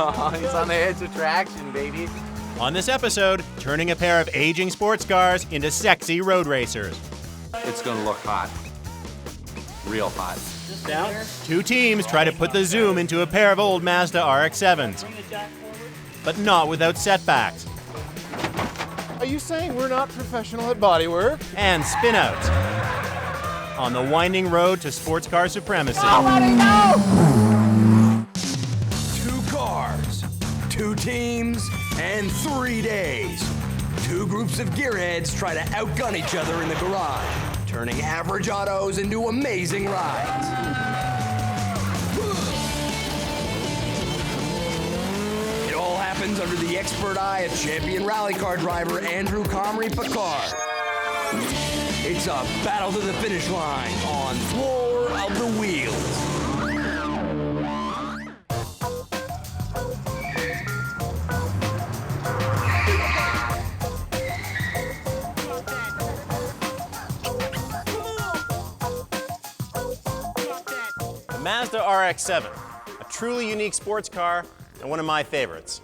Oh, he's on the edge of traction, baby. On this episode, turning a pair of aging sports cars into sexy road racers. It's gonna look hot. Real hot. Down. Two teams try to put the zoom into a pair of old Mazda RX7s, but not without setbacks. Are you saying we're not professional at bodywork? And spin-outs on the winding road to sports car supremacy. Two cars, two teams, and 3 days. Two groups of gearheads try to outgun each other in the garage, turning average autos into amazing rides. It all happens under the expert eye of champion rally car driver Andrew Comrie-Picard. It's a battle to the finish line on Floor of the Wheels. The Mazda RX7, a truly unique sports car and one of my favorites.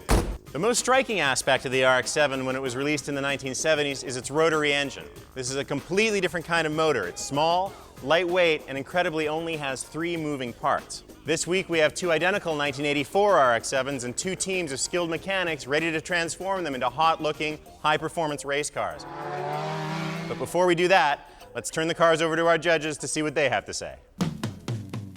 The most striking aspect of the RX7 when it was released in the 1970s is its rotary engine. This is a completely different kind of motor. It's small, lightweight, and incredibly only has 3 moving parts. This week we have 2 identical 1984 RX7s and 2 teams of skilled mechanics ready to transform them into hot-looking, high-performance race cars. But before we do that, let's turn the cars over to our judges to see what they have to say.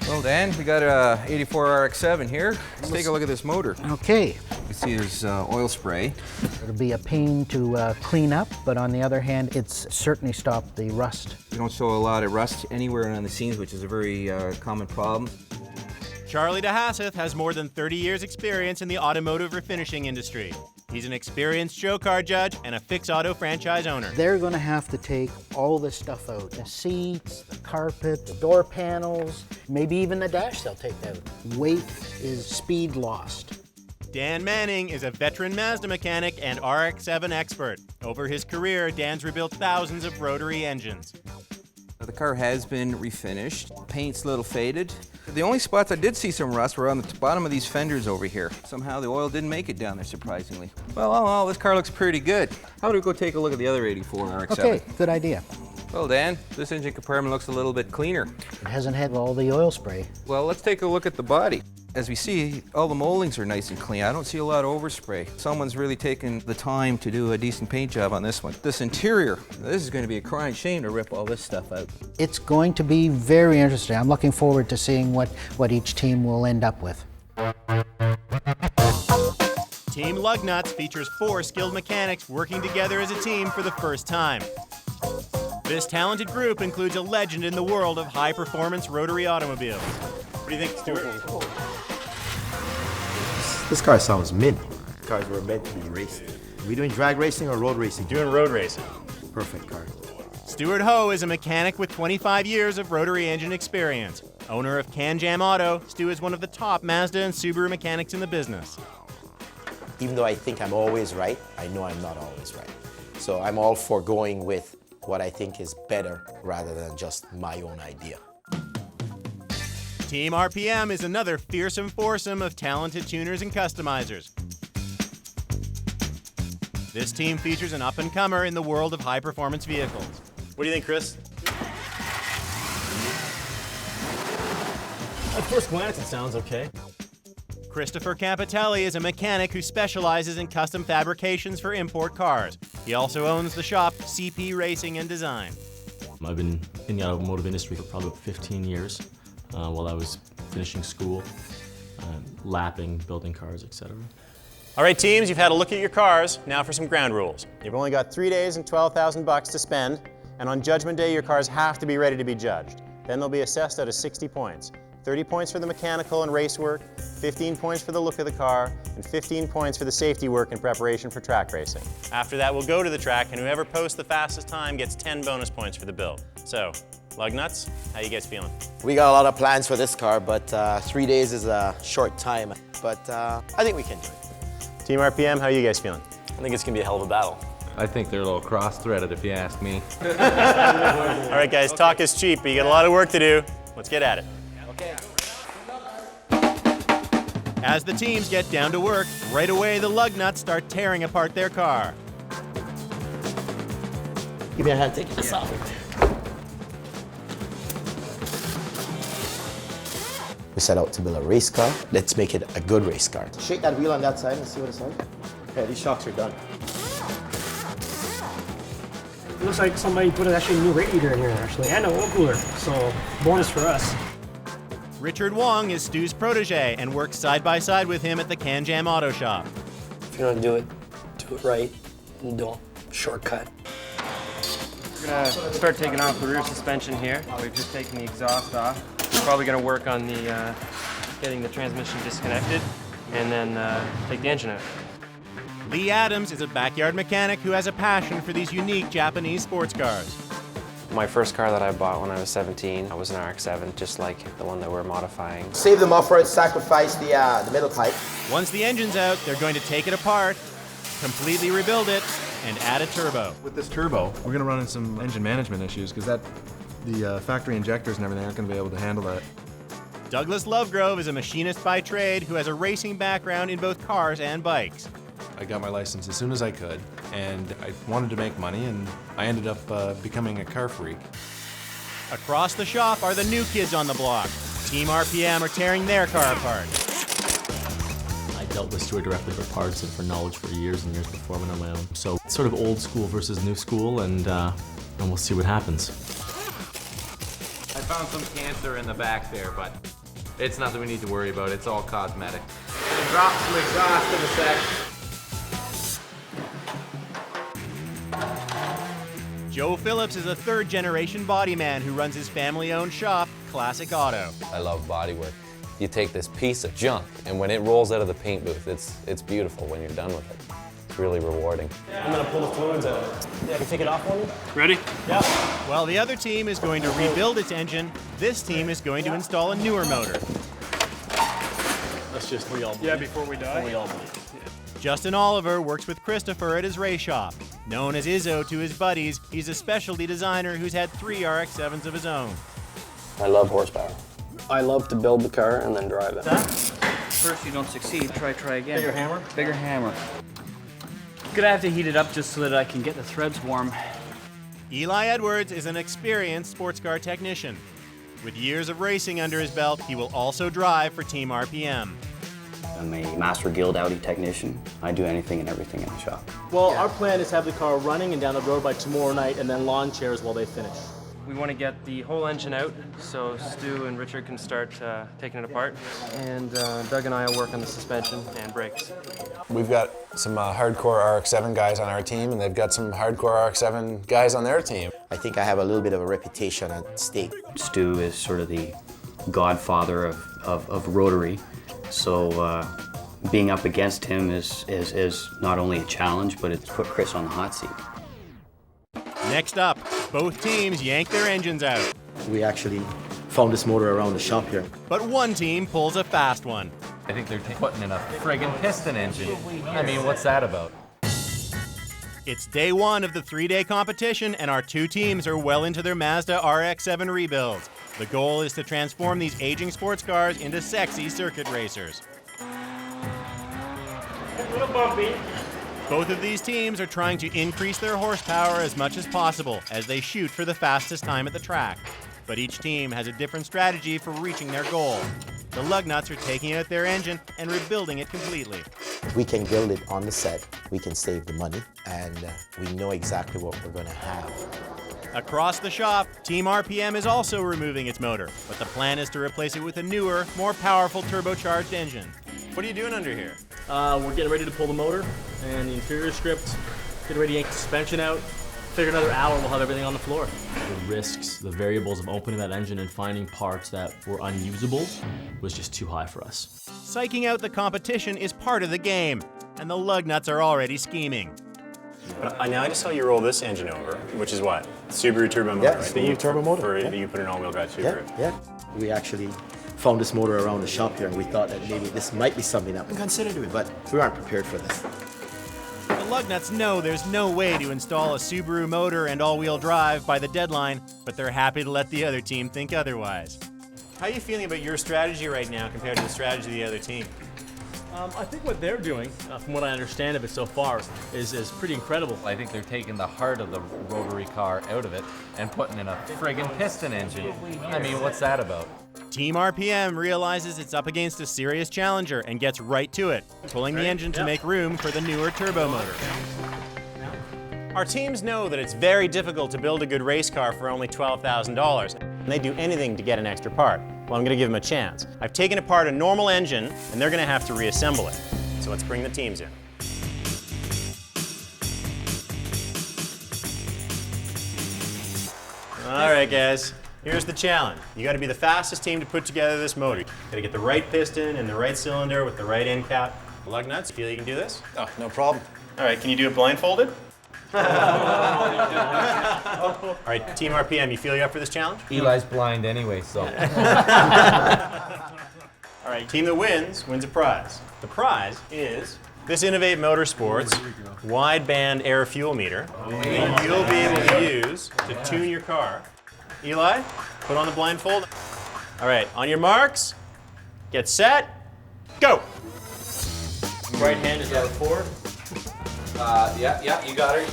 Well, Dan, we got a 84 RX-7 here. Let's take a look at this motor. Okay, You see there's oil spray. it'll be a pain to clean up, but on the other hand, it's certainly stopped the rust. We don't show a lot of rust anywhere on the scenes, which is a very common problem. Charlie DeHasseth has more than 30 years' experience in the automotive refinishing industry. He's an experienced show car judge and a Fix Auto franchise owner. They're going to have to take all this stuff out. The seats, the carpet, the door panels, maybe even the dash they'll take out. Weight is speed lost. Dan Manning is a veteran Mazda mechanic and RX-7 expert. Over his career, Dan's rebuilt thousands of rotary engines. The car has been refinished. Paint's a little faded. The only spots I did see some rust were on the bottom of these fenders over here. Somehow the oil didn't make it down there, surprisingly. Well, all in all, this car looks pretty good. How about we go take a look at the other 84 RX-7? Okay, good idea. Well, Dan, this engine compartment looks a little bit cleaner. It hasn't had all the oil spray. Well, let's take a look at the body. As we see, all the moldings are nice and clean. I don't see a lot of overspray. Someone's really taken the time to do a decent paint job on this one. This interior, this is going to be a crying shame to rip all this stuff out. It's going to be very interesting. I'm looking forward to seeing what each team will end up with. Team Lugnuts features 4 skilled mechanics working together as a team for the first time. This talented group includes a legend in the world of high-performance rotary automobiles. What do you think, Stuart? This car sounds mint. Cars were meant to be raced. Are we doing drag racing or road racing? Doing road racing. Perfect car. Stuart Ho is a mechanic with 25 years of rotary engine experience. Owner of Can Jam Auto, Stu is one of the top Mazda and Subaru mechanics in the business. Even though I think I'm always right, I know I'm not always right. So I'm all for going with what I think is better rather than just my own idea. Team RPM is another fearsome foursome of talented tuners and customizers. This team features an up-and-comer in the world of high-performance vehicles. What do you think, Chris? At first glance, it sounds okay. Christopher Campitelli is a mechanic who specializes in custom fabrications for import cars. He also owns the shop CP Racing and Design. I've been in the automotive industry for probably 15 years while I was finishing school, lapping, building cars, etc. All right, teams, you've had a look at your cars. Now for some ground rules. You've only got 3 days and $12,000 to spend, and on Judgment Day, your cars have to be ready to be judged. Then they'll be assessed out of 60 points. 30 points for the mechanical and race work, 15 points for the look of the car, and 15 points for the safety work in preparation for track racing. After that, we'll go to the track, and whoever posts the fastest time gets 10 bonus points for the build. So, Lugnuts, how you guys feeling? We got a lot of plans for this car, but 3 days is a short time. But I think we can do it. Team RPM, how are you guys feeling? I think it's gonna be a hell of a battle. I think they're a little cross-threaded if you ask me. All right, guys, talk is cheap, but you got a lot of work to do. Let's get at it. As the teams get down to work, right away the lug nuts start tearing apart their car. Give me a hand taking this off. We set out to build a race car. Let's make it a good race car. Shake that wheel on that side and see what it's like. Okay, these shocks are done. It looks like somebody put actually a new radiator in here, actually, and a oil cooler, so bonus for us. Richard Wong is Stu's protege and works side by side with him at the Can Jam Auto Shop. If you're gonna do it right, and don't shortcut. We're gonna start taking off the rear suspension here. We've just taken the exhaust off. We're probably gonna work on the getting the transmission disconnected, and then take the engine out. Lee Adams is a backyard mechanic who has a passion for these unique Japanese sports cars. My first car that I bought when I was 17, was an RX7, just like the one that we're modifying. Save them up for it, sacrifice the middle pipe. Once the engine's out, they're going to take it apart, completely rebuild it, and add a turbo. With this turbo, we're going to run into some engine management issues because the factory injectors and everything aren't going to be able to handle that. Douglas Lovegrove is a machinist by trade who has a racing background in both cars and bikes. I got my license as soon as I could, and I wanted to make money, and I ended up becoming a car freak. Across the shop are the new kids on the block. Team RPM are tearing their car apart. I dealt with Stuart directly for parts and for knowledge for years and years before I went on my own. So it's sort of old school versus new school, and we'll see what happens. I found some cancer in the back there, but it's nothing we need to worry about. It's all cosmetic. Gonna drop some exhaust in a sec. Joe Phillips is a third-generation bodyman who runs his family-owned shop, Classic Auto. I love bodywork. You take this piece of junk, and when it rolls out of the paint booth, it's beautiful when you're done with it. It's really rewarding. I'm gonna pull the fluids out. Yeah, can you take it off for me? Ready? Yeah. While the other team is going to rebuild its engine, this team is going to install a newer motor. Let's just re-all. Yeah, before we die. Justin Oliver works with Christopher at his race shop. Known as Izzo to his buddies, he's a specialty designer who's had 3 RX-7s of his own. I love horsepower. I love to build the car and then drive it. First you don't succeed, try again. Bigger hammer? Bigger hammer. Gonna have to heat it up just so that I can get the threads warm. Eli Edwards is an experienced sports car technician. With years of racing under his belt, he will also drive for Team RPM. I'm a Master Guild Audi technician. I do anything and everything in the shop. Well, our plan is to have the car running and down the road by tomorrow night, and then lawn chairs while they finish. We want to get the whole engine out so Stu and Richard can start taking it apart, and Doug and I will work on the suspension and brakes. We've got some hardcore RX-7 guys on our team, and they've got some hardcore RX-7 guys on their team. I think I have a little bit of a reputation at stake. Stu is sort of the godfather of rotary, so being up against him is not only a challenge, but it's put Chris on the hot seat. Next up, both teams yank their engines out. We actually found this motor around the shop here. But one team pulls a fast one. I think they're putting in a friggin' piston engine. I mean, what's that about? It's day 1 of the 3-day competition, and our 2 teams are well into their Mazda RX-7 rebuilds. The goal is to transform these aging sports cars into sexy circuit racers. A little bumpy. Both of these teams are trying to increase their horsepower as much as possible as they shoot for the fastest time at the track. But each team has a different strategy for reaching their goal. The Lugnuts are taking out their engine and rebuilding it completely. If we can build it on the set, we can save the money, and we know exactly what we're going to have. Across the shop, Team RPM is also removing its motor, but the plan is to replace it with a newer, more powerful turbocharged engine. What are you doing under here? We're getting ready to pull the motor and the interior script, getting ready to yank the suspension out. Figure another hour, we'll have everything on the floor. The risks, the variables of opening that engine and finding parts that were unusable was just too high for us. Psyching out the competition is part of the game, and the Lugnuts are already scheming. Now I just saw you roll this engine over, which is what? Subaru turbo motor, Yeah, right? Subaru turbo motor. That you put an all-wheel drive Subaru. Yeah. We actually found this motor around the shop here, and we thought that maybe this might be something that we consider doing, but we aren't prepared for this. The Lugnuts know there's no way to install a Subaru motor and all-wheel drive by the deadline, but they're happy to let the other team think otherwise. How are you feeling about your strategy right now compared to the strategy of the other team? I think what they're doing, from what I understand of it so far, is pretty incredible. I think they're taking the heart of the rotary car out of it and putting in a friggin' piston engine. I mean, what's that about? Team RPM realizes it's up against a serious challenger and gets right to it, pulling the engine to make room for the newer turbo motor. Our teams know that it's very difficult to build a good race car for only $12,000, and they'd do anything to get an extra part. Well, I'm going to give them a chance. I've taken apart a normal engine, and they're going to have to reassemble it. So let's bring the teams in. All right, guys. Here's the challenge. You got to be the fastest team to put together this motor. You got to get the right piston and the right cylinder with the right end cap. Lug nuts, feel you can do this? Oh, no problem. All right, can you do it blindfolded? All right, Team RPM, you feel you up for this challenge? Eli's blind anyway, so. All right, team that wins a prize. The prize is this Innovate Motorsports wide-band air fuel meter that you'll be able to use to tune your car. Eli, put on the blindfold. All right, on your marks, get set, go. Right hand is out forward. Yeah, you got her.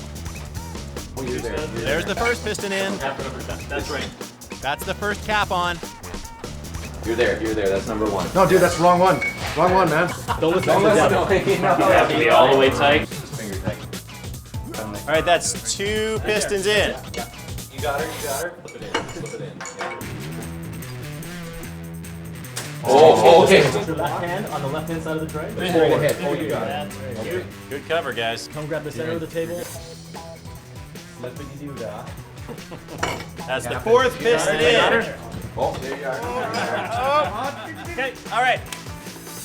There's the first piston in. That's right. That's the first cap on. You're there, that's number one. No, dude, that's the wrong one. Wrong one, man. Don't listen to the devil. You have to be all the way tight. Finger tight. All right, that's two pistons in. Yeah. You got her. Flip it in. Yeah. Oh, okay. Put your left hand on the left-hand side of the tray. Straight ahead. Oh, you got it. Okay. Good cover, guys. Come grab the center of the table. That's the fourth piston in. Oh, there you are. Okay, all right.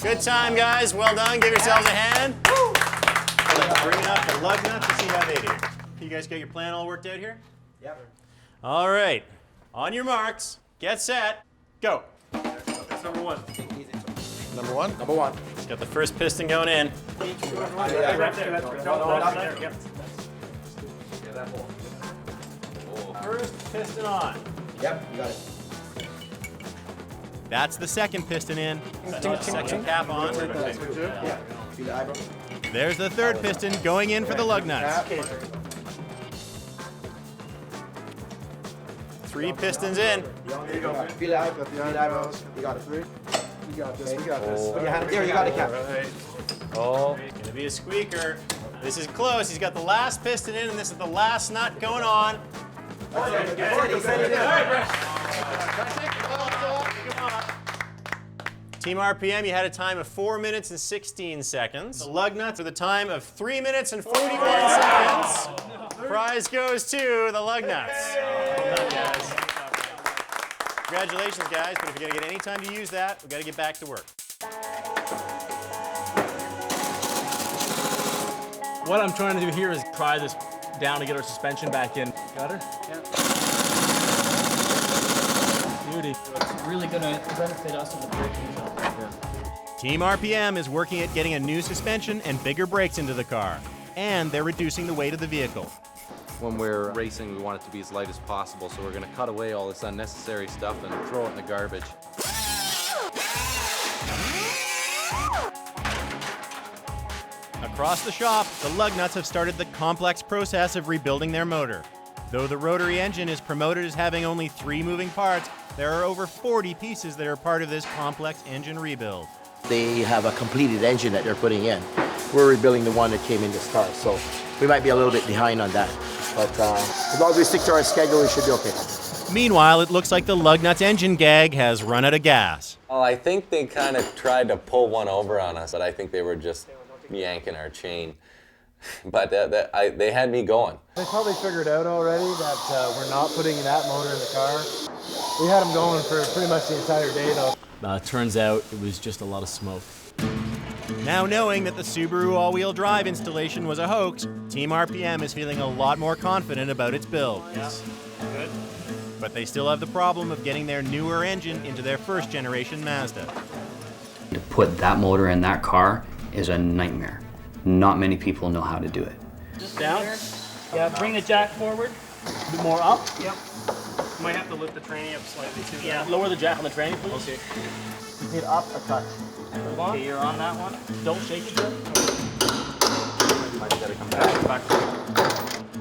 Good time, guys. Well done. Give yourselves a hand. Let's bring up the lug nuts to see how they do. You guys got your plan all worked out here? Yep. All right. On your marks, get set, go. That's number one. Number one? Number one. Got the first piston going in. Right there. Not there. Yep. First piston on. Yep, you got it. That's the second piston in. Second cap on. Yeah. Feel the eyebrow. There's the third piston going in for the lug nuts. Three pistons in. Feel the eyebrows. You got it. We got this. We got this. Put your hand there. You got it, cap. Oh, gonna be a squeaker. This is close. He's got the last piston in, and this is the last nut going on. Team RPM, you had a time of 4 minutes and 16 seconds. The lug nuts with a time of 3 minutes and 41 seconds. Prize goes to the lug nuts. Well done, guys. Congratulations, guys, but if you're gonna get any time to use that, we've got to get back to work. What I'm trying to do here is pry this down to get our suspension back in. Got her? Yeah. Beauty. It's really going to benefit us in the braking zone. Team RPM is working at getting a new suspension and bigger brakes into the car. And they're reducing the weight of the vehicle. When we're racing, we want it to be as light as possible, so we're going to cut away all this unnecessary stuff and throw it in the garbage. Across the shop, the lug nuts have started the complex process of rebuilding their motor. Though the rotary engine is promoted as having only 3 moving parts, there are over 40 pieces that are part of this complex engine rebuild. They have a completed engine that they're putting in. We're rebuilding the one that came in this car, so we might be a little bit behind on that. But as long as we stick to our schedule, we should be okay. Meanwhile, it looks like the lug nuts engine gag has run out of gas. Well, I think they kind of tried to pull one over on us, but I think they were just yanking our chain. But they had me going. They probably figured out already that we're not putting that motor in the car. We had them going for pretty much the entire day, though. Turns out it was just a lot of smoke. Now knowing that the Subaru all-wheel drive installation was a hoax, Team RPM is feeling a lot more confident about its build. Yeah, good. But they still have the problem of getting their newer engine into their first-generation Mazda. To put that motor in that car is a nightmare. Not many people know how to do it. Just down. Yeah, bring the jack forward. A bit more up. Yep. Might have to lift the tranny up slightly too. Yeah, lower the jack on the tranny, please. Okay. Need up a touch. Okay, you're on that one. Don't shake it yet. Might gotta come back.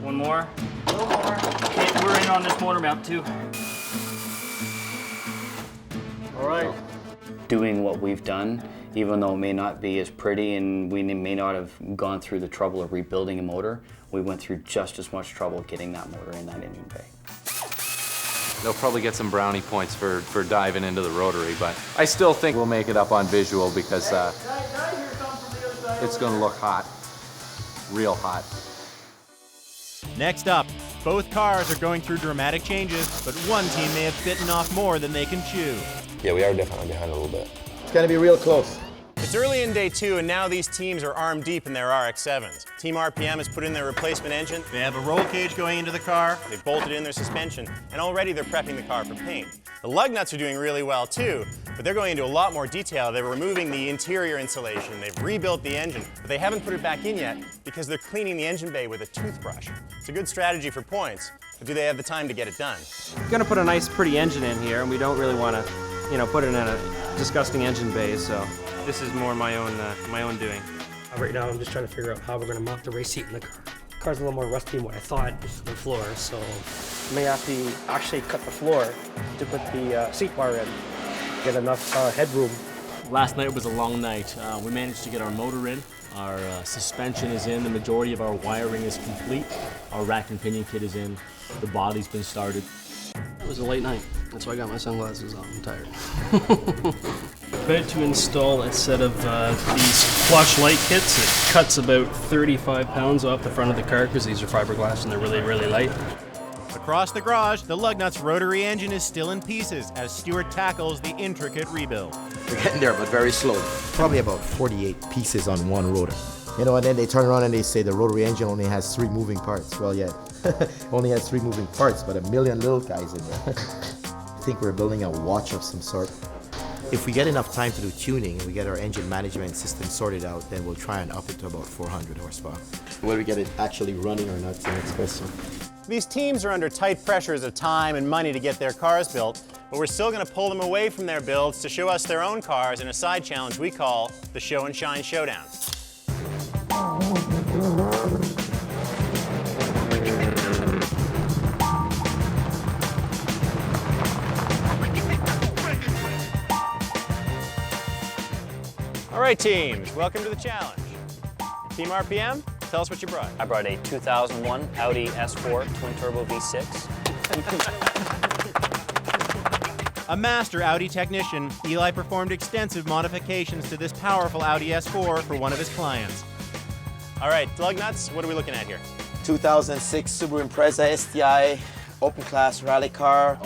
One more. A little more. Okay, we're in on this motor mount too. All right. Doing what we've done, even though it may not be as pretty and we may not have gone through the trouble of rebuilding a motor, we went through just as much trouble getting that motor in that engine bay. They'll probably get some brownie points for diving into the rotary, but I still think we'll make it up on visual because it's gonna look hot, real hot. Next up, both cars are going through dramatic changes, but one team may have bitten off more than they can chew. Yeah, we are definitely behind a little bit. It's gonna be real close. It's early in day 2, and now these teams are arm deep in their RX-7s. Team RPM has put in their replacement engine. They have a roll cage going into the car. They've bolted in their suspension, and already they're prepping the car for paint. The lug nuts are doing really well too, but they're going into a lot more detail. They're removing the interior insulation. They've rebuilt the engine, but they haven't put it back in yet because they're cleaning the engine bay with a toothbrush. It's a good strategy for points, but do they have the time to get it done? We're gonna put a nice, pretty engine in here, and we don't really want to, put it in a disgusting engine bay. So this is more my own doing. Right now, I'm just trying to figure out how we're gonna mount the race seat in the car. The car's a little more rusty than what I thought on the floor, so I may have to actually cut the floor to put the seat bar in, get enough headroom. Last night was a long night. We managed to get our motor in. Our suspension is in. The majority of our wiring is complete. Our rack and pinion kit is in. The body's been started. It was a late night. That's why I got my sunglasses on. I'm tired. Tried to install a set of these flush light kits. It cuts about 35 pounds off the front of the car because these are fiberglass and they're really, really light. Across the garage, the lug nuts rotary engine is still in pieces as Stuart tackles the intricate rebuild. We're getting there, but very slowly. Probably about 48 pieces on one rotor. You know, and then they turn around and they say the rotary engine only has 3 moving parts. Well, yeah, only has 3 moving parts, but a million little guys in there. I think we're building a watch of some sort. If we get enough time to do tuning and we get our engine management system sorted out, then we'll try and up it to about 400 horsepower. Whether we get it actually running or not is the next question. These teams are under tight pressures of time and money to get their cars built, but we're still going to pull them away from their builds to show us their own cars in a side challenge we call the Show and Shine Showdown. All right, teams, welcome to the challenge. Team RPM, tell us what you brought. I brought a 2001 Audi S4 twin-turbo V6. A master Audi technician, Eli performed extensive modifications to this powerful Audi S4 for one of his clients. All right, lug nuts, what are we looking at here? 2006 Subaru Impreza STI, open class rally car.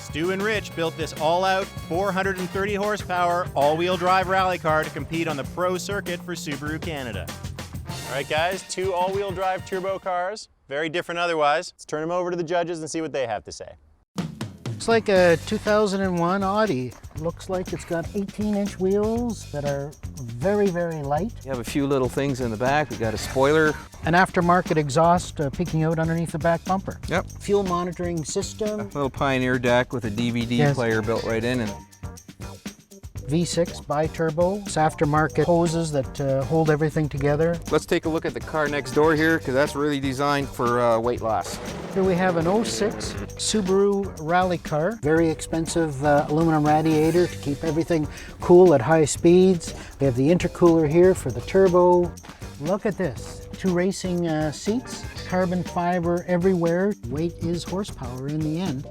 Stu and Rich built this all-out 430 horsepower all-wheel drive rally car to compete on the pro circuit for Subaru Canada. All right, guys, 2 all-wheel drive turbo cars, very different otherwise. Let's turn them over to the judges and see what they have to say. It's like a 2001 Audi. Looks like it's got 18-inch wheels that are very, very light. You have a few little things in the back. We got a spoiler. An aftermarket exhaust peeking out underneath the back bumper. Yep. Fuel monitoring system. A little Pioneer deck with a DVD player built right in. And V6 bi-turbo. It's aftermarket hoses that hold everything together. let's take a look at the car next door here, because that's really designed for weight loss. Here we have an 06 Subaru rally car. Very expensive aluminum radiator to keep everything cool at high speeds. We have the intercooler here for the turbo. Look at this. 2 racing seats, carbon fiber everywhere. Weight is horsepower in the end.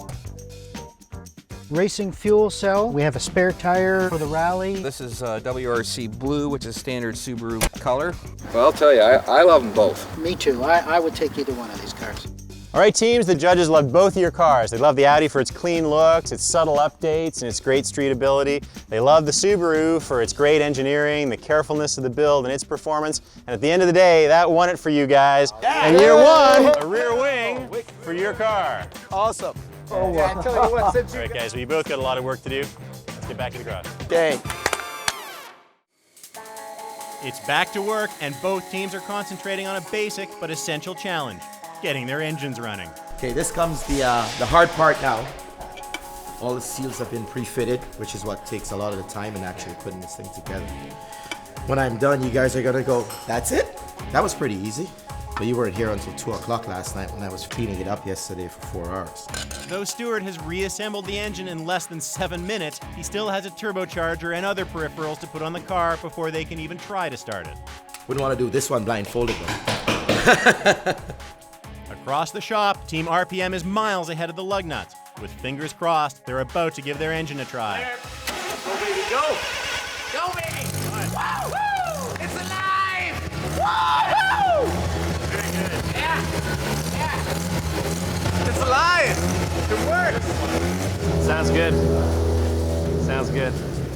Racing fuel cell. We have a spare tire for the rally. This is WRC Blue, which is standard Subaru color. Well, I'll tell you, I love them both. Me too. I would take either one of these cars. All right, teams, the judges loved both of your cars. They love the Audi for its clean looks, its subtle updates, and its great street ability. They love the Subaru for its great engineering, the carefulness of the build, and its performance. And at the end of the day, that won it for you guys. And you won a rear wing for your car. Awesome. Oh, wow. I tell you what, all right, guys, we both got a lot of work to do. Let's get back to the garage. Okay. It's back to work, and both teams are concentrating on a basic but essential challenge, getting their engines running. Okay, this comes the hard part now. All the seals have been pre-fitted, which is what takes a lot of the time in actually putting this thing together. When I'm done, you guys are gonna go, that's it? That was pretty easy. But you weren't here until 2 o'clock last night when I was cleaning it up yesterday for 4 hours. Though Stewart has reassembled the engine in less than 7 minutes, he still has a turbocharger and other peripherals to put on the car before they can even try to start it. Wouldn't want to do this one blindfolded though. Across the shop, Team RPM is miles ahead of the Lugnuts. With fingers crossed, they're about to give their engine a try. Go, baby, go! Go, baby! Woo-hoo! It's alive! Woo-hoo! Very good. Yeah! It's alive! It works! Sounds good. Sounds good.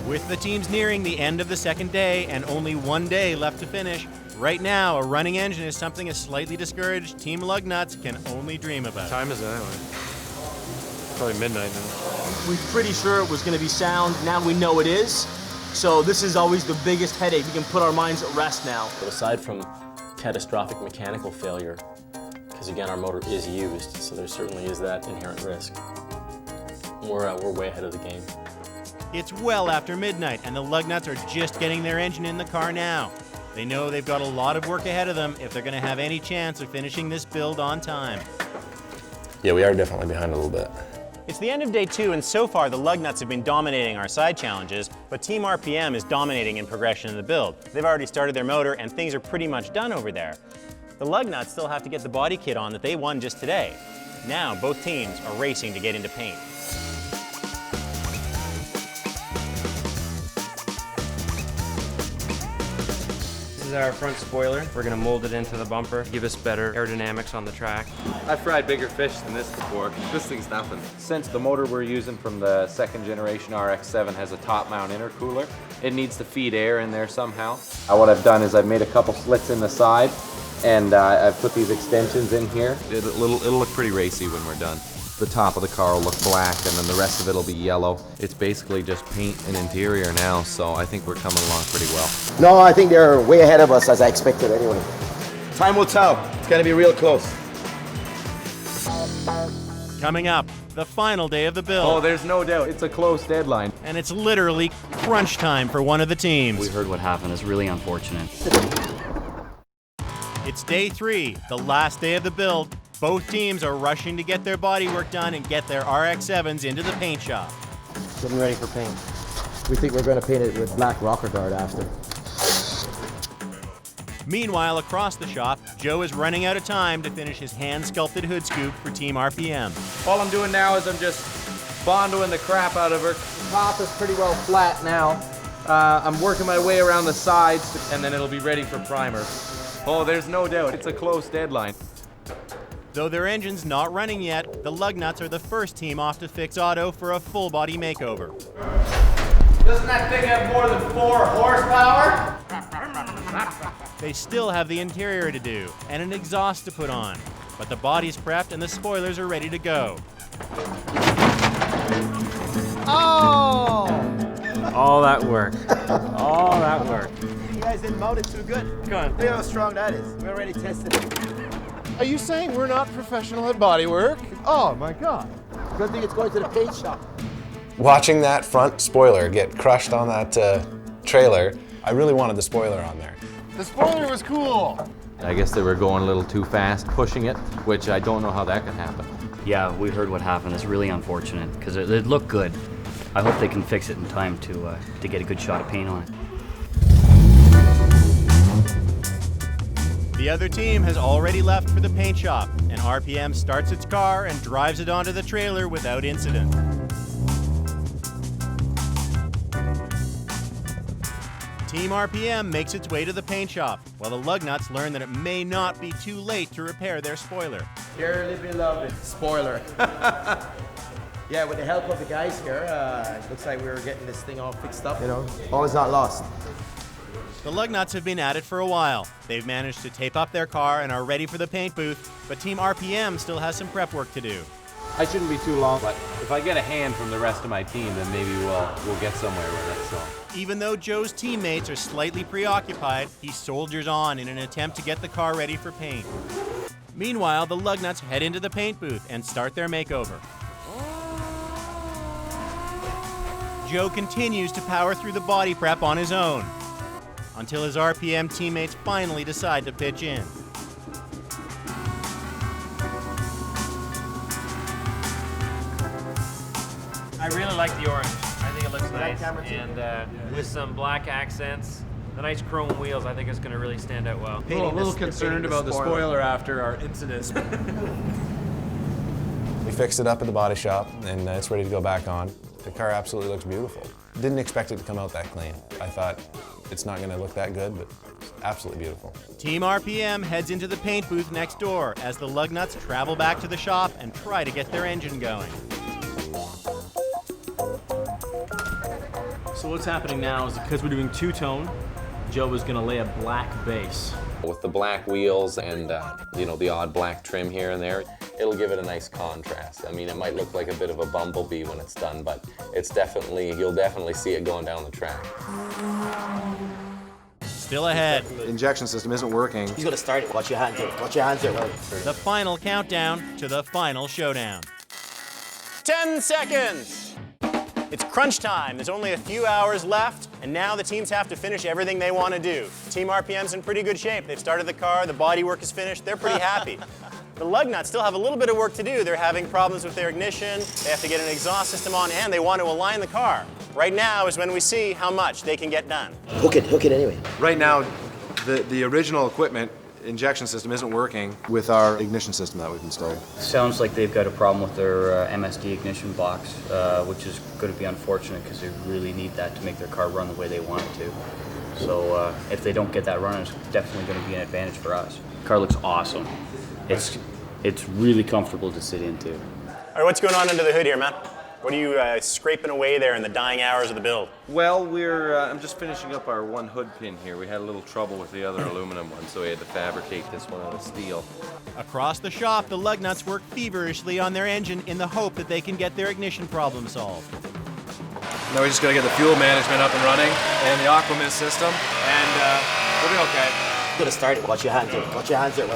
With the teams nearing the end of the second day and only 1 day left to finish, right now a running engine is something a slightly discouraged Team Lugnuts can only dream about. Time is it anyway? Probably midnight now. We're pretty sure it was going to be sound. Now we know it is. So this is always the biggest headache. We can put our minds at rest now. But aside from catastrophic mechanical failure, because again our motor is used, so there certainly is that inherent risk. We're way ahead of the game. It's well after midnight, and the Lugnuts are just getting their engine in the car now. They know they've got a lot of work ahead of them if they're going to have any chance of finishing this build on time. Yeah, we are definitely behind a little bit. It's the end of day 2, and so far the Lugnuts have been dominating our side challenges, but Team RPM is dominating in progression in the build. They've already started their motor, and things are pretty much done over there. The Lugnuts still have to get the body kit on that they won just today. Now both teams are racing to get into paint. This is our front spoiler. We're gonna mold it into the bumper, give us better aerodynamics on the track. I've fried bigger fish than this before. This thing's nothing. Since the motor we're using from the second generation RX7 has a top mount intercooler, it needs to feed air in there somehow. What I've done is I've made a couple slits in the side, and I've put these extensions in here. It'll look pretty racy when we're done. The top of the car will look black, and then the rest of it will be yellow. It's basically just paint and interior now, so I think we're coming along pretty well. No, I think they're way ahead of us as I expected anyway. Time will tell. It's gonna be real close. Coming up, the final day of the build. Oh, there's no doubt. It's a close deadline. And it's literally crunch time for one of the teams. We heard what happened. It's really unfortunate. It's day 3, the last day of the build. Both teams are rushing to get their bodywork done and get their RX-7s into the paint shop. Getting ready for paint. We think we're gonna paint it with black rocker guard after. Meanwhile, across the shop, Joe is running out of time to finish his hand-sculpted hood scoop for Team RPM. All I'm doing now is I'm just bondoing the crap out of her. The top is pretty well flat now. I'm working my way around the sides, and then it'll be ready for primer. Oh, there's no doubt. It's a close deadline. Though their engine's not running yet, the Lugnuts are the first team off to Fix Auto for a full-body makeover. Doesn't that thing have more than 4 horsepower? They still have the interior to do and an exhaust to put on, but the body's prepped and the spoilers are ready to go. Oh! All that work. All that work. You guys didn't mount it too good. Come on. Look how strong that is. We already tested it. Are you saying we're not professional at bodywork? Oh my God. Good thing it's going to the paint shop. Watching that front spoiler get crushed on that trailer, I really wanted the spoiler on there. The spoiler was cool. I guess they were going a little too fast, pushing it, which I don't know how that could happen. Yeah, we heard what happened. It's really unfortunate because it looked good. I hope they can fix it in time to get a good shot of paint on it. The other team has already left for the paint shop, and RPM starts its car and drives it onto the trailer without incident. Team RPM makes its way to the paint shop, while the Lugnuts learn that it may not be too late to repair their spoiler. Dearly beloved spoiler. Yeah, with the help of the guys here, it looks like we're getting this thing all fixed up. You know, all is not lost. The Lugnuts have been at it for a while. They've managed to tape up their car and are ready for the paint booth, but Team RPM still has some prep work to do. I shouldn't be too long, but if I get a hand from the rest of my team, then maybe we'll get somewhere with it. So. Even though Joe's teammates are slightly preoccupied, he soldiers on in an attempt to get the car ready for paint. Meanwhile, the Lugnuts head into the paint booth and start their makeover. Joe continues to power through the body prep on his own until his RPM teammates finally decide to pitch in. I really like the orange. I think it looks nice. And with some black accents, the nice chrome wheels, I think it's going to really stand out well. A little concerned about the spoiler after our incident. We fixed it up at the body shop, and it's ready to go back on. The car absolutely looks beautiful. Didn't expect it to come out that clean. I thought it's not going to look that good, but it's absolutely beautiful. Team RPM heads into the paint booth next door as the lug nuts travel back to the shop and try to get their engine going. So what's happening now is because we're doing two-tone, Joe is gonna lay a black base. With the black wheels and the odd black trim here and there, it'll give it a nice contrast. I mean, it might look like a bit of a bumblebee when it's done, but it's you'll definitely see it going down the track. Still ahead. The injection system isn't working. He's gonna start it. Watch your hands here. Watch your hands here. The final countdown to the final showdown. 10 seconds! It's crunch time. There's only a few hours left, and now the teams have to finish everything they want to do. Team RPM's in pretty good shape. They've started the car, the body work is finished, they're pretty happy. The lug nuts still have a little bit of work to do. They're having problems with their ignition, they have to get an exhaust system on, and they want to align the car. Right now is when we see how much they can get done. Hook it anyway. Right now, the original equipment injection system isn't working with our ignition system that we've installed. Sounds like they've got a problem with their MSD ignition box, which is going to be unfortunate because they really need that to make their car run the way they want it to. So if they don't get that running, it's definitely going to be an advantage for us. The car looks awesome. It's really comfortable to sit into. All right, what's going on under the hood here, man? What are you scraping away there in the dying hours of the build? Well, I'm just finishing up our one hood pin here. We had a little trouble with the other aluminum one, so we had to fabricate this one out of steel. Across the shop, the lug nuts work feverishly on their engine in the hope that they can get their ignition problem solved. Now we just got to get the fuel management up and running and the Aquamist system, and we'll be okay. He's gonna start it. Watch your hands here. Watch your hands here.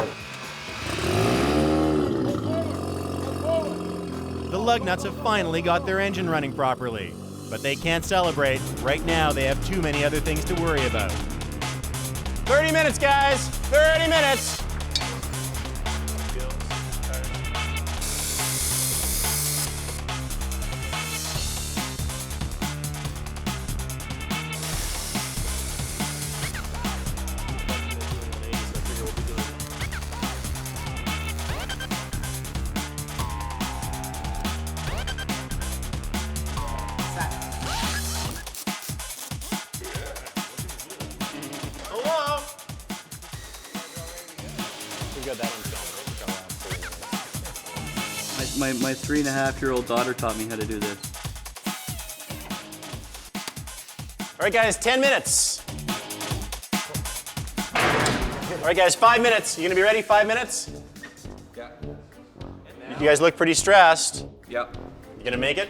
The lug nuts have finally got their engine running properly, but they can't celebrate. Right now, they have too many other things to worry about. 30 minutes, guys! 30 minutes! My 3.5-year-old daughter taught me how to do this. All right, guys, 10 minutes. All right, guys, 5 minutes. You gonna be ready? 5 minutes? Yeah. You guys look pretty stressed. Yep. You gonna make it?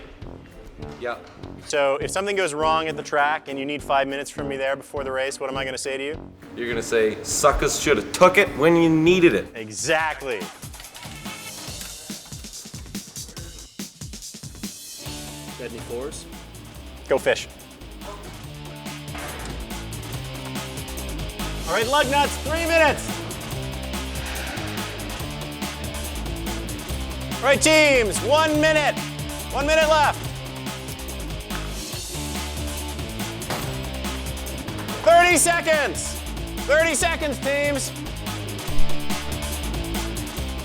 Yep. So if something goes wrong at the track and you need 5 minutes from me there before the race, what am I gonna say to you? You're gonna say, suckers should have took it when you needed it. Exactly. Got any fours? Go fish. All right, lug nuts, 3 minutes. All right, teams, 1 minute. 1 minute left. 30 seconds. 30 seconds, teams.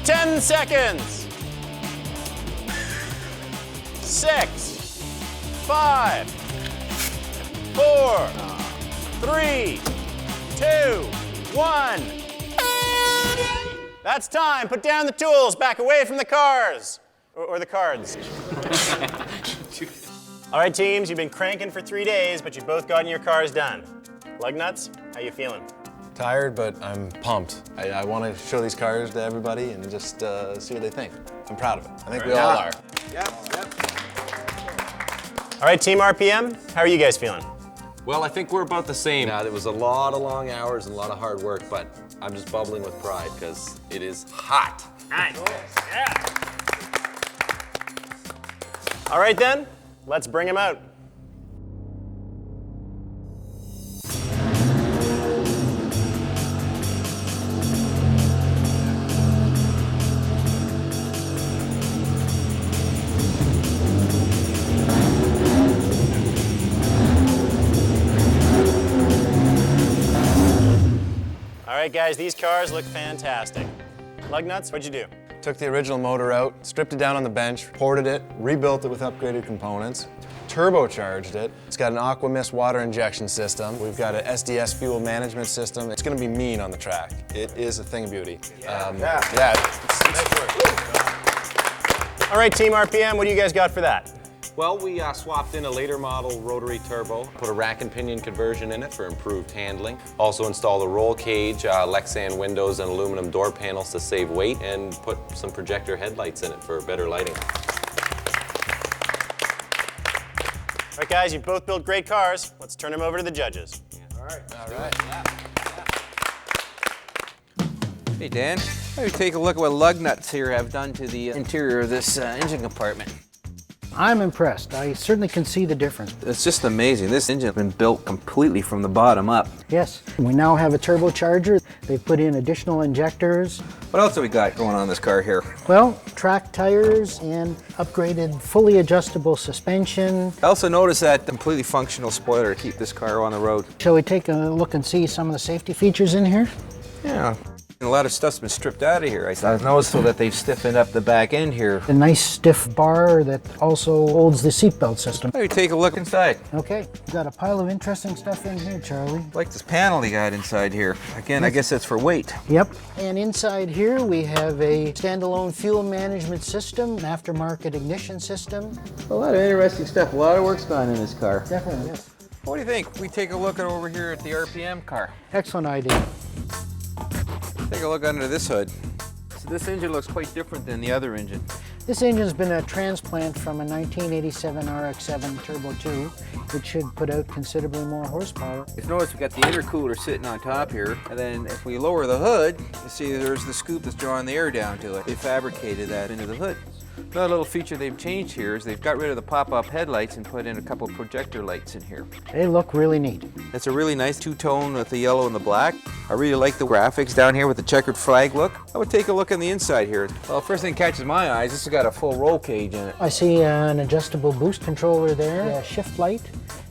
10 seconds. 6, 5, 4, 3, 2, 1. That's time. Put down the tools. Back away from the cars. Or the cards. All right, teams, you've been cranking for 3 days, but you've both gotten your cars done. Lug nuts, how you feeling? Tired, but I'm pumped. I want to show these cars to everybody and just see what they think. I'm proud of it. I think we all are. Yep. All right, Team RPM, how are you guys feeling? Well, I think we're about the same. It was a lot of long hours and a lot of hard work, but I'm just bubbling with pride because it is hot. Nice. Yeah. All right, then, let's bring them out. right, guys, these cars look fantastic. Lug nuts, what'd you do? Took the original motor out, stripped it down on the bench, ported it, rebuilt it with upgraded components, turbocharged it. It's got an aqua mist water injection system. We've got an SDS fuel management system. It's going to be mean on the track. It is a thing of beauty. All right, Team RPM, what do you guys got for that? Well, we swapped in a later model rotary turbo, put a rack and pinion conversion in it for improved handling. Also installed a roll cage, Lexan windows and aluminum door panels to save weight, and put some projector headlights in it for better lighting. All right, guys, you've both built great cars. Let's turn them over to the judges. All right. Hey, Dan, maybe take a look at what lug nuts here have done to the interior of this engine compartment. I'm impressed. I certainly can see the difference. It's just amazing. This engine has been built completely from the bottom up. Yes, we now have a turbocharger. They've put in additional injectors. What else have we got going on in this car here? Well, track tires and upgraded fully adjustable suspension. I also noticed that completely functional spoiler to keep this car on the road. Shall we take a look and see some of the safety features in here? Yeah. A lot of stuff's been stripped out of here. I've noticed so that they've stiffened up the back end here. A nice stiff bar that also holds the seatbelt system. Maybe take a look inside. Okay, we've got a pile of interesting stuff in here, Charlie. I like this panel you got inside here. Again, I guess that's for weight. Yep, and inside here we have a standalone fuel management system, an aftermarket ignition system. A lot of interesting stuff. A lot of work's gone in this car. Definitely, yes. What do you think? We take a look at over here at the RPM car. Excellent idea. Take a look under this hood. So this engine looks quite different than the other engine. This engine's been a transplant from a 1987 RX7 Turbo 2, which should put out considerably more horsepower. You've noticed we've got the intercooler sitting on top here, and then if we lower the hood, you see there's the scoop that's drawing the air down to it. They fabricated that into the hood. Another little feature they've changed here is they've got rid of the pop-up headlights and put in a couple projector lights in here. They look really neat. It's a really nice two-tone with the yellow and the black. I really like the graphics down here with the checkered flag look. I would take a look on the inside here. Well, first thing that catches my eyes, this has got a full roll cage in it. I see an adjustable boost controller there, a shift light,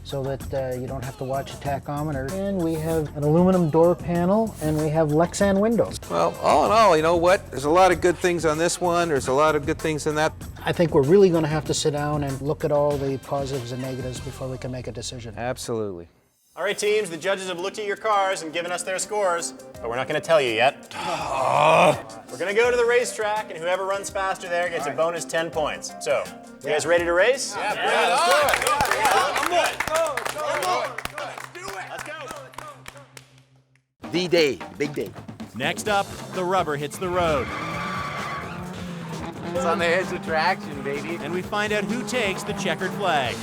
so that you don't have to watch a tachometer. And we have an aluminum door panel, and we have Lexan windows. Well, all in all, you know what? There's a lot of good things on this one. There's a lot of good things in that. I think we're really going to have to sit down and look at all the positives and negatives before we can make a decision. Absolutely. All right, teams, the judges have looked at your cars and given us their scores, but we're not going to tell you yet. We're going to go to the racetrack, and whoever runs faster there gets a bonus 10 points. So, you guys ready to race? Yeah, let's do it. Let's go. The day, big day. Next up, the rubber hits the road. It's on the edge of traction, baby. And we find out who takes the checkered flag.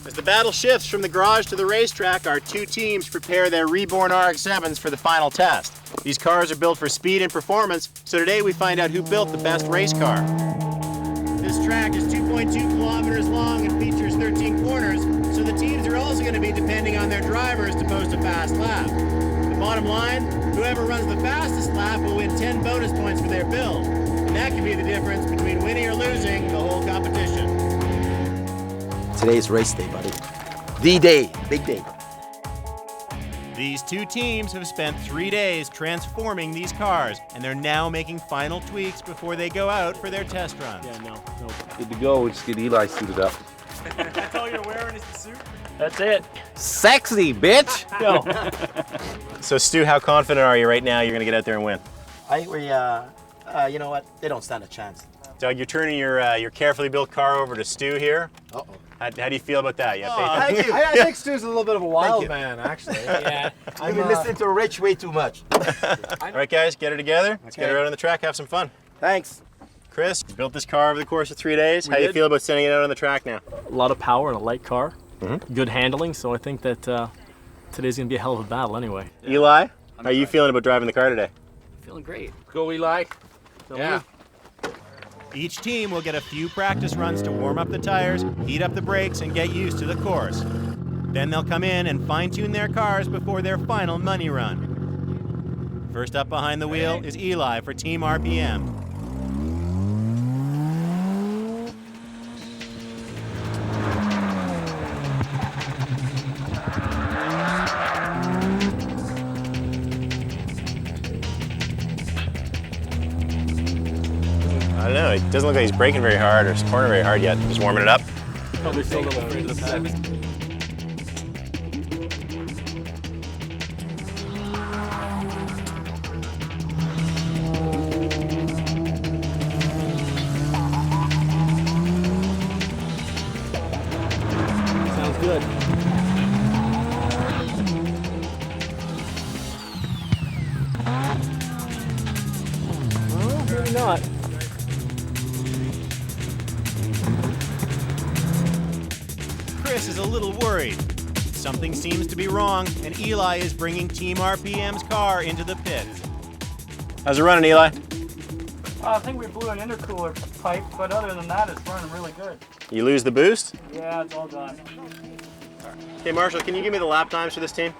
As the battle shifts from the garage to the racetrack, our two teams prepare their reborn RX-7s for the final test. These cars are built for speed and performance, so today we find out who built the best race car. This track is 2.2 kilometers long and features 13 corners, so the teams are also going to be depending on their drivers to post a fast lap. The bottom line, whoever runs the fastest lap will win 10 bonus points for their build. And that can be the difference between winning or losing the whole competition. Today's race day, buddy. The day, big day. These two teams have spent 3 days transforming these cars, and they're now making final tweaks before they go out for their test runs. Yeah, no. Good to go. We just get Eli suited up. That's all you're wearing is the suit? That's it. Sexy, bitch! Go. So, Stu, how confident are you right now you're going to get out there and win? I think you know what? They don't stand a chance. Doug, you're turning your carefully built car over to Stu here. Uh-oh. How do you feel about that? Thank you. I think Stu's a little bit of a wild man, actually. Yeah. I've been listening to Rich way too much. All right, guys, get her together. Let's get her out on the track, have some fun. Thanks. Chris, you built this car over the course of 3 days. How do you feel about sending it out on the track now? A lot of power and a light car. Good handling, so I think that today's going to be a hell of a battle anyway. Eli, how are you feeling about driving the car today? Feeling great. Go, Eli. Yeah. Each team will get a few practice runs to warm up the tires, heat up the brakes, and get used to the course. Then they'll come in and fine-tune their cars before their final money run. First up behind the wheel is Eli for Team RPM. It doesn't look like he's braking very hard or cornering very hard yet. Just warming it up. Probably still a little afraid of the pack. Sounds good. Well, maybe not. Chris is a little worried. Something seems to be wrong, and Eli is bringing Team RPM's car into the pit. How's it running, Eli? I think we blew an intercooler pipe, but other than that, it's running really good. You lose the boost? Yeah, it's all gone. Hey, Marshall, can you give me the lap times for this team?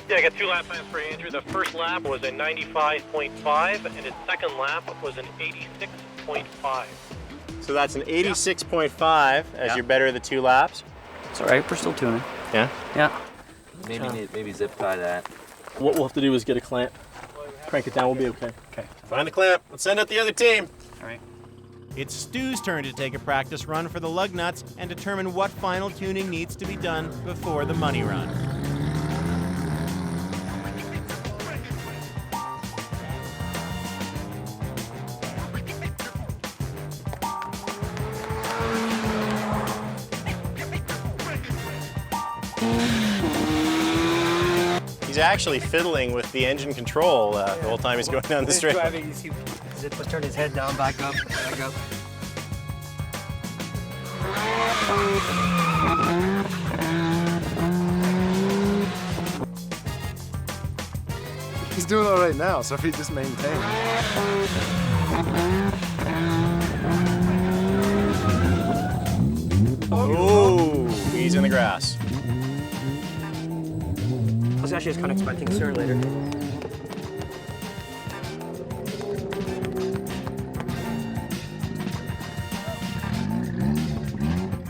Yeah, I got 2 lap times for Andrew. The first lap was a 95.5, and his second lap was an 86.5. So that's an 86.5 as you're better the 2 laps. It's all right, we're still tuning. Yeah? Yeah. Maybe zip tie that. What we'll have to do is get a clamp, crank it down, we'll be okay. Okay. Find the clamp. Let's send out the other team. All right. It's Stu's turn to take a practice run for the lug nuts and determine what final tuning needs to be done before the money run. He's actually fiddling with the engine control the whole time he's going down the straight. Driving, you see, Zip was turning his head down, back up, back up. He's doing all right now, so if he just maintains. Oh, he's in the grass. I was actually just kind of expecting sooner or later.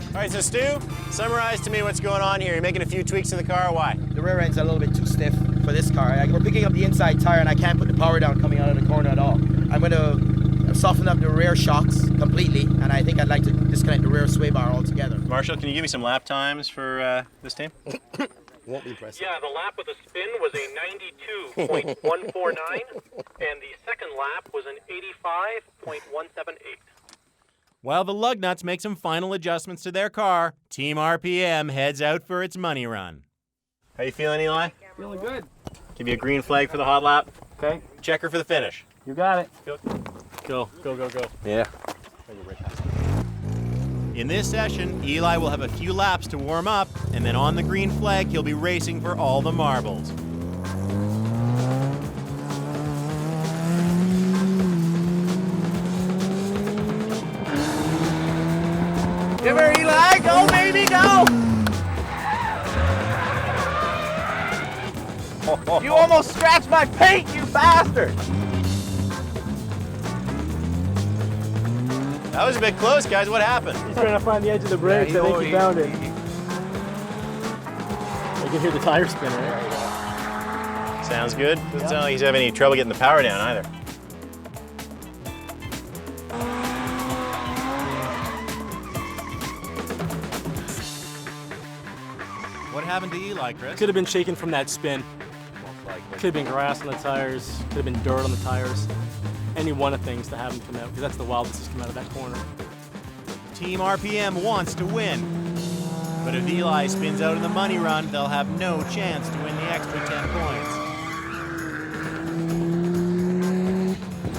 All right, so Stu, summarize to me what's going on here. You're making a few tweaks to the car. Why? The rear end's a little bit too stiff for this car. We're picking up the inside tire and I can't put the power down coming out of the corner at all. I'm going to soften up the rear shocks completely, and I think I'd like to disconnect the rear sway bar altogether. Marshall, can you give me some lap times for this team? Won't be impressive. Yeah, the lap with the spin was a 92.149, and the second lap was an 85.178. While the lug nuts make some final adjustments to their car, Team RPM heads out for its money run. How you feeling, Eli? Feeling good. Give you a green flag for the hot lap. Okay. Checker for the finish. You got it. Go, go, go, go. Yeah. In this session, Eli will have a few laps to warm up, and then on the green flag, he'll be racing for all the marbles. Give her, Eli. Go, baby, go. You almost scratched my paint, you bastard. That was a bit close, guys. What happened? He's trying to find the edge of the brakes. I think he found it. You can hear the tire spinning. There you go. Sounds good. Doesn't sound like he's having any trouble getting the power down either. What happened to Eli, Chris? Could have been shaken from that spin. Could have been grass on the tires. Could have been dirt on the tires. Any one of things to have him come out, because that's the wildest he's come out of that corner. Team RPM wants to win. But if Eli spins out in the money run, they'll have no chance to win the extra 10 points.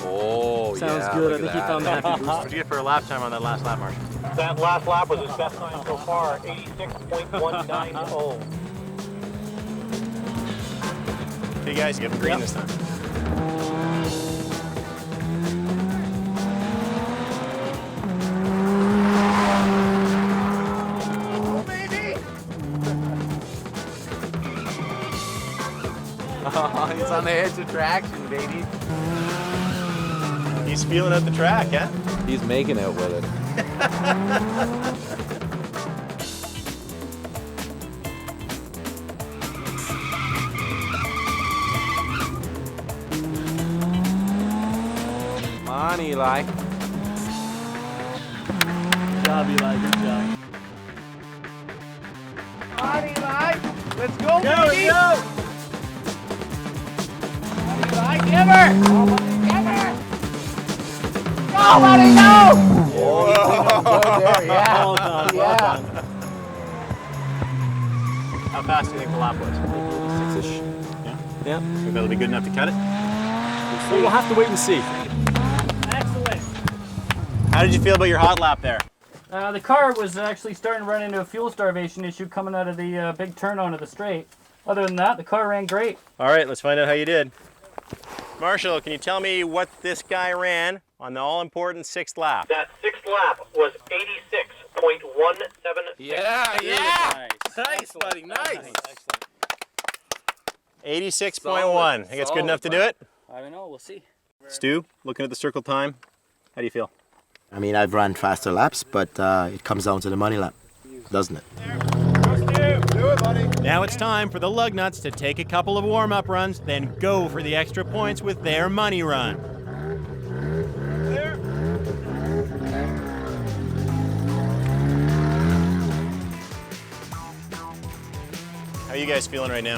Oh, sounds good. I think he found the happy boost. What'd you get for a lap time on that last lap, Mark? That last lap was his best time so far, 86.190. Hey guys, you have green this time. Oh, he's on the edge of traction, baby. He's feeling out the track, yeah? He's making out with it. Come on, Eli. job, Eli. Good job. Come on, Eli. Let's go, Go, baby. go. Eli, give her. Give her. Go, buddy, go. Whoa. Yeah. Well done, well done. How fast do you think the lap was? 6-ish. Yeah? Yeah. Think that'll be good enough to cut it? Well, we'll have to wait and see. Excellent. How did you feel about your hot lap there? The car was actually starting to run into a fuel starvation issue coming out of the big turn onto the straight. Other than that, the car ran great. All right, let's find out how you did. Marshall, can you tell me what this guy ran on the all-important 6th lap? That 6th lap was 86.176. Yeah, yeah. Nice, buddy, nice. 86.1. Think it's good enough to do it? I don't know, we'll see. Stu, looking at the circle time, how do you feel? I mean, I've run faster laps, but it comes down to the money lap, doesn't it? Do it, buddy. Now it's time for the lug nuts to take a couple of warm-up runs, then go for the extra points with their money run. How are you guys feeling right now?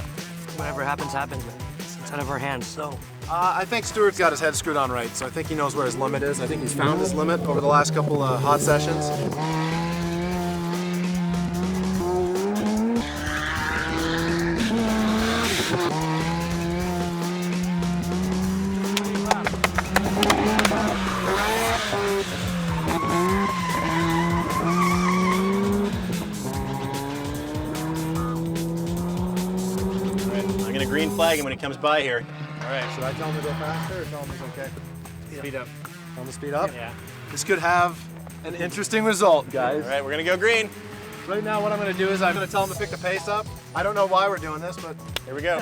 Whatever happens, happens. It's out of our hands, so. I think Stuart's got his head screwed on right, so I think he knows where his limit is. I think he's found his limit over the last couple of hot sessions. I'm gonna green flag him when he comes by here. All right, should I tell him to go faster or tell him it's okay? Speed up. Tell him to speed up? Yeah. This could have an interesting result, guys. All right, we're gonna go green. Right now, what I'm going to do is I'm going to tell him to pick the pace up. I don't know why we're doing this, but here we go.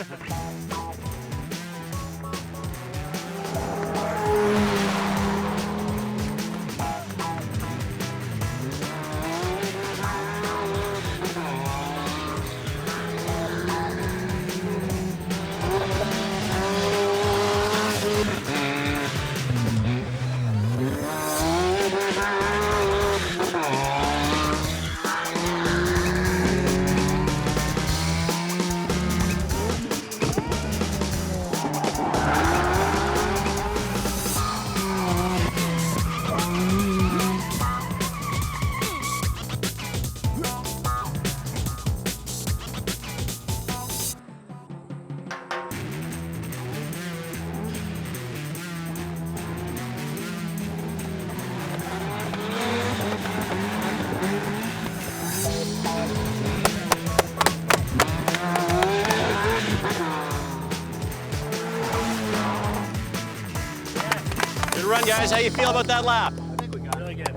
Good run, guys. How you feel about that lap? I think we got it. Really good.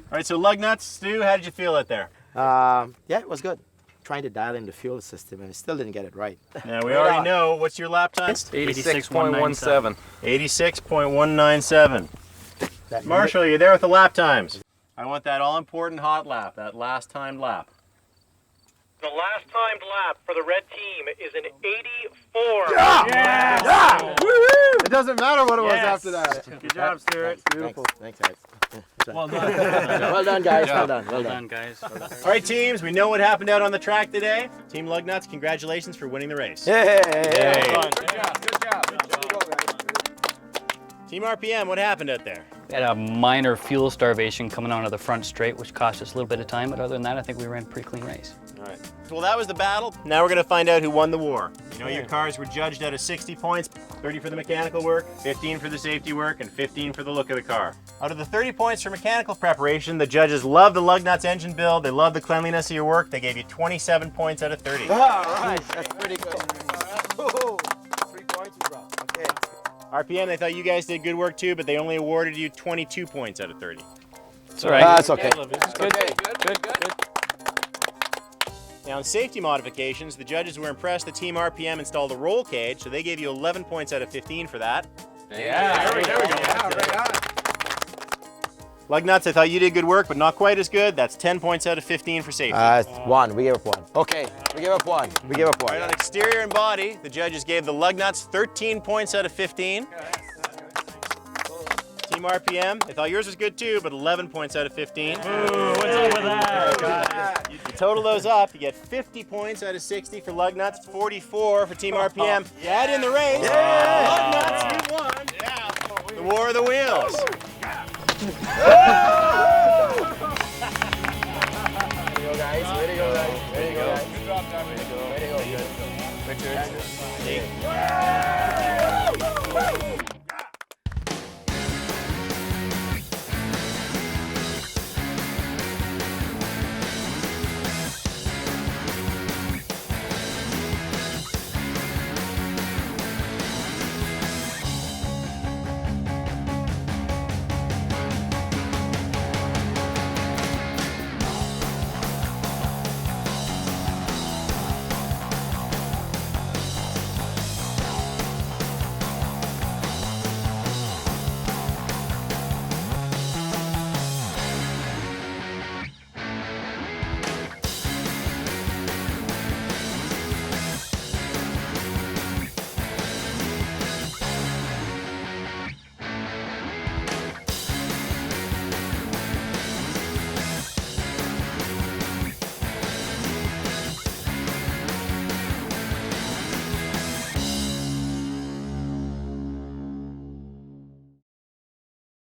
All right, so lug nuts, Stu, how did you feel it there? Yeah, it was good. Trying to dial in the fuel system, and I still didn't get it right. Now, we already know. What's your lap time? 86.17. 86.197. Marshall, you there with the lap times? I want that all-important hot lap, that last timed lap. The last timed lap for the red team is an 84. Yeah! It doesn't matter what it was after that. Good job, Stuart. Beautiful. Thanks, guys. Well done. Well done, guys. Well done. Well done, guys. Well done. All right, teams, we know what happened out on the track today. Team Lugnuts, congratulations for winning the race. Yay! Well done. Good job. Good job. Team RPM, what happened out there? We had a minor fuel starvation coming onto the front straight, which cost us a little bit of time, but other than that, I think we ran a pretty clean race. All right. Well, that was the battle. Now we're going to find out who won the war. You know, your cars were judged out of 60 points, 30 for the mechanical work, 15 for the safety work, and 15 for the look of the car. Out of the 30 points for mechanical preparation, the judges loved the Lugnuts engine build, they loved the cleanliness of your work, they gave you 27 points out of 30. All right, that's pretty good. 3 points we brought. Okay. RPM, they thought you guys did good work too, but they only awarded you 22 points out of 30. It's all right. That's okay. Good. Now, in safety modifications, the judges were impressed that Team RPM installed a roll cage, so they gave you 11 points out of 15 for that. Yeah, there we go. Yeah, right on. Lugnuts, I thought you did good work, but not quite as good. That's 10 points out of 15 for safety. 1. We gave up 1. Okay, we gave up 1. We gave up 1. Right, on exterior and body, the judges gave the Lugnuts 13 points out of 15. Team RPM. They thought yours was good too, but 11 points out of 15. Ooh, what's up with that? You total those up, you get 50 points out of 60 for lug nuts, 44 for Team RPM. You add in the race. Lug nuts, you won. The War of the Wheels. Way to go, guys. Way to go, guys. Way to go, guys. Good job, Way to go. Way to go. Richard.